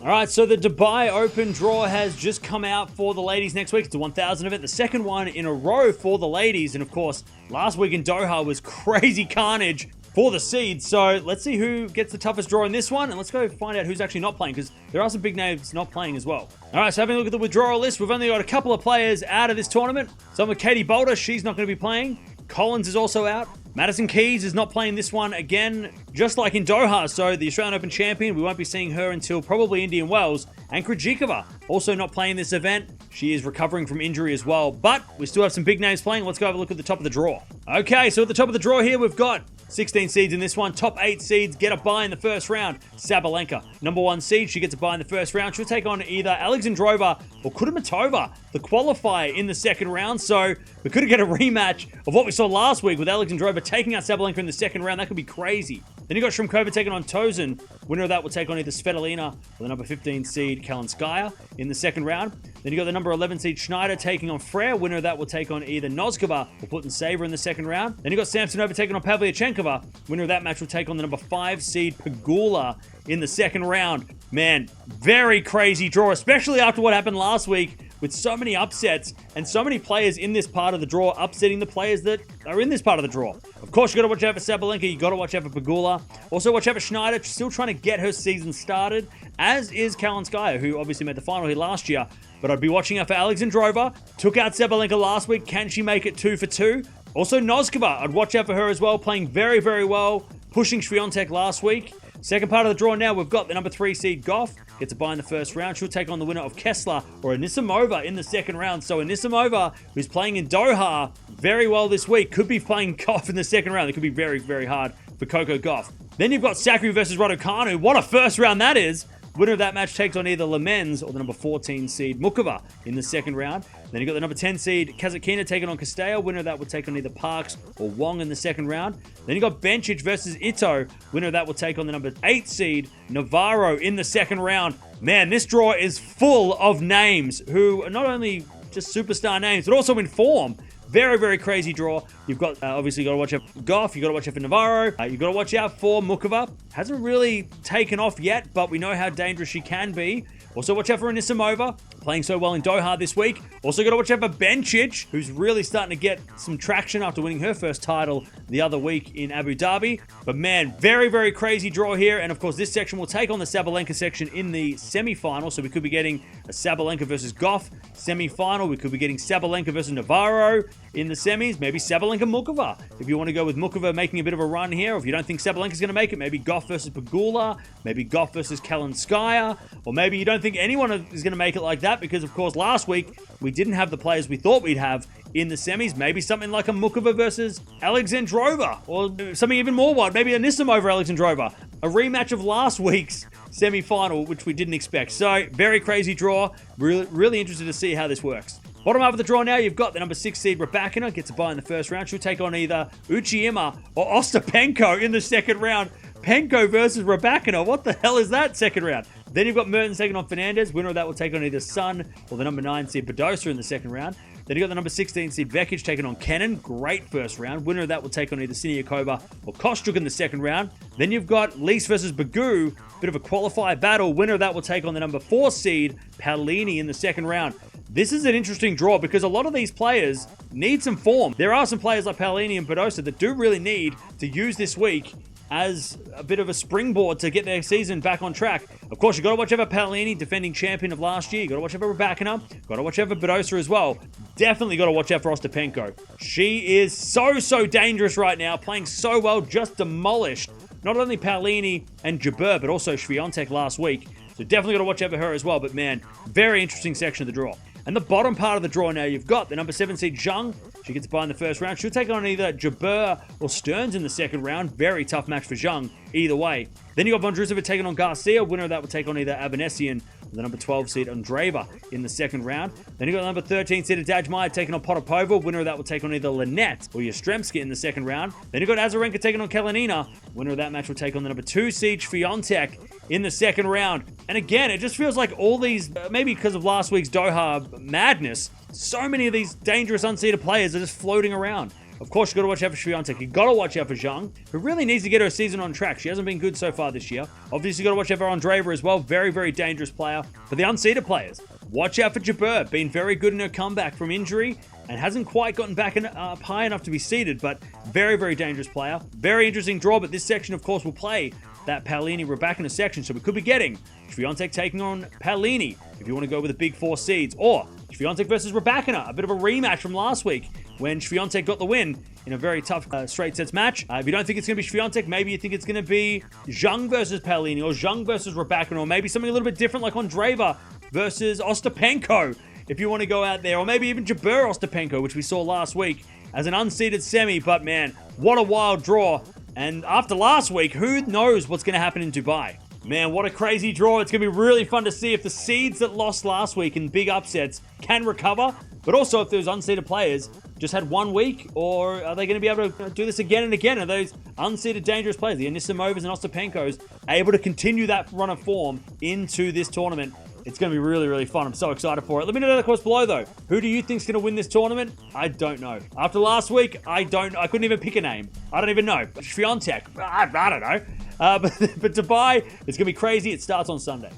All right, so the Dubai Open draw has just come out for the ladies next week. It's a 1,000 event, the second one in a row for the ladies. And of course, last week in Doha was crazy carnage for the seeds. So let's see who gets the toughest draw in this one. And let's go find out who's actually not playing, because there are some big names not playing as well. All right, so having a look at the withdrawal list, we've only got a couple of players out of this tournament. Some with Katie Boulder, she's not going to be playing. Collins is also out. Madison Keys is not playing this one again, just like in Doha. So the Australian Open champion, we won't be seeing her until probably Indian Wells. And Krejcikova also not playing this event. She is recovering from injury as well. But we still have some big names playing. Let's go have a look at the top of the draw. Okay, so at the top of the draw here, we've got 16 seeds in this one. Top 8 seeds get a bye in the first round. Sabalenka, number 1 seed. She gets a bye in the first round. She'll take on either Alexandrova or Kudermetova, the qualifier in the second round. So we could get a rematch of what we saw last week with Alexandrova taking out Sabalenka in the second round. That could be crazy. Then you got Shrimkova taking on Tosin. Winner of that will take on either Svitolina or the number 15 seed Kalinskaya in the second round. Then you got the number 11 seed Schneider taking on Frere. Winner of that will take on either Noskova or Putin-Saver in the second round. Then you got Samsonova taking on Pavlyuchenkova. Winner of that match will take on the number 5 seed Pegula in the second round. Man, very crazy draw, especially after what happened last week with so many upsets and so many players in this part of the draw upsetting the players that are in this part of the draw. Of course, you got to watch out for Sabalenka. You got to watch out for Pegula. Also, watch out for Schneider, still trying to get her season started, as is Kalinskaya, who obviously made the final here last year. But I'd be watching out for Alexandrova. Took out Sabalenka last week. Can she make it 2 for 2? Also, Noskova, I'd watch out for her as well, playing very, very well, pushing Swiatek last week. Second part of the draw now, we've got the number 3 seed Gauff. Gets a bye in the first round. She'll take on the winner of Kessler or Anisimova in the second round. So Anisimova, who's playing in Doha very well this week, could be playing Gauff in the second round. It could be very, very hard for Coco Gauff. Then you've got Sakari versus Raducanu. What a first round that is. Winner of that match takes on either Lemens or the number 14 seed Mukova in the second round. Then you got the number 10 seed Kazakina taking on Castello. Winner of that will take on either Parks or Wong in the second round. Then you got Bencic versus Ito. Winner of that will take on the number 8 seed Navarro in the second round. Man, this draw is full of names who are not only just superstar names, but also in form. Very, very crazy draw. You've got, obviously, you got to watch out for Gauff. You got to watch out for Navarro. You got to watch out for Mukova. Hasn't really taken off yet, but we know how dangerous she can be. Also, watch out for Anisimova, playing so well in Doha this week. Also, got to watch out for Bencic, who's really starting to get some traction after winning her first title the other week in Abu Dhabi. But man, very, very crazy draw here. And of course, this section will take on the Sabalenka section in the semi-final. So we could be getting a Sabalenka versus Gauff semi-final. We could be getting Sabalenka versus Navarro in the semis. Maybe Sabalenka Mukova. If you want to go with Mukova making a bit of a run here, or if you don't think Sabalenka's going to make it, maybe Gauff versus Pegula, maybe Gauff versus Kalinskaya, or maybe you don't think anyone is going to make it like that, because of course last week we didn't have the players we thought we'd have in the semis. Maybe something like a Mukova versus Alexandrova, or something even more wild, maybe a Anisimova over Alexandrova, a rematch of last week's semi-final, which we didn't expect. So very crazy draw. Really interested to see how this works. Bottom half of the draw now, you've got the number 6 seed Rybakina, gets a bye in the first round. She'll take on either Uchiyama or Ostapenko in the second round. Penko versus Rybakina. What the hell is that second round? Then you've got Mertens taking on Fernandez. Winner of that will take on either Sun or the number 9 seed Badosa in the second round. Then you've got the number 16 seed Vekic taking on Kenin. Great first round. Winner of that will take on either Siniakova or Kostyuk in the second round. Then you've got Lees versus Bagu. Bit of a qualifier battle. Winner of that will take on the number 4 seed Paolini in the second round. This is an interesting draw because a lot of these players need some form. There are some players like Paolini and Badosa that do really need to use this week as a bit of a springboard to get their season back on track. Of course, you've got to watch out for Paolini, defending champion of last year. You've got to watch out for Rybakina. Got to watch out for Badosa as well. Definitely got to watch out for Ostapenko. She is so dangerous right now, playing so well, just demolished not only Paolini and Jabeur, but also Swiatek last week. So definitely got to watch out for her as well. But man, very interesting section of the draw. And the bottom part of the draw now, you've got the number 7 seed Zheng. She gets a bye in the first round. She'll take on either Jabeur or Stearns in the second round. Very tough match for Zheng, either way. Then you got Vondrusovic taking on Garcia. Winner of that will take on either Abanesian or the number 12 seed Andreeva in the second round. Then you got the number 13 seed Dajmaya taking on Potapova. Winner of that will take on either Lynette or Yastremski in the second round. Then you got Azarenka taking on Kalinina. Winner of that match will take on the number 2 seed Swiatek in the second round. And again, it just feels like all these, maybe because of last week's Doha madness, so many of these dangerous unseeded players are just floating around. Of course, you got to watch out for Swiatek. You got to watch out for Zheng, who really needs to get her season on track. She hasn't been good so far this year. Obviously, you got to watch out for Andreeva as well. Very, very dangerous player. For the unseeded players, watch out for Jabeur. Been very good in her comeback from injury and hasn't quite gotten back up high enough to be seeded, but very, very dangerous player. Very interesting draw, but this section, of course, will play that Paolini Rybakina section, so we could be getting Swiatek taking on Paolini if you want to go with the big 4 seeds, or Swiatek versus Rybakina, a bit of a rematch from last week when Swiatek got the win in a very tough straight sets match. If you don't think it's going to be Swiatek, maybe you think it's going to be Zheng versus Paolini, or Zheng versus Rybakina, or maybe something a little bit different like Andreeva versus Ostapenko, if you want to go out there, or maybe even Jabeur Ostapenko, which we saw last week as an unseeded semi. But man, what a wild draw. And after last week, who knows what's going to happen in Dubai? Man, what a crazy draw. It's going to be really fun to see if the seeds that lost last week in big upsets can recover, but also if those unseeded players just had 1 week, or are they going to be able to do this again and again? Are those unseeded dangerous players, the Anisimovas and Ostapenkos, able to continue that run of form into this tournament? It's going to be really, really fun. I'm so excited for it. Let me know in the comments below, though. Who do you think's going to win this tournament? I don't know. After last week, I couldn't even pick a name. I don't even know. Swiatek, I don't know. But Dubai, it's going to be crazy. It starts on Sunday.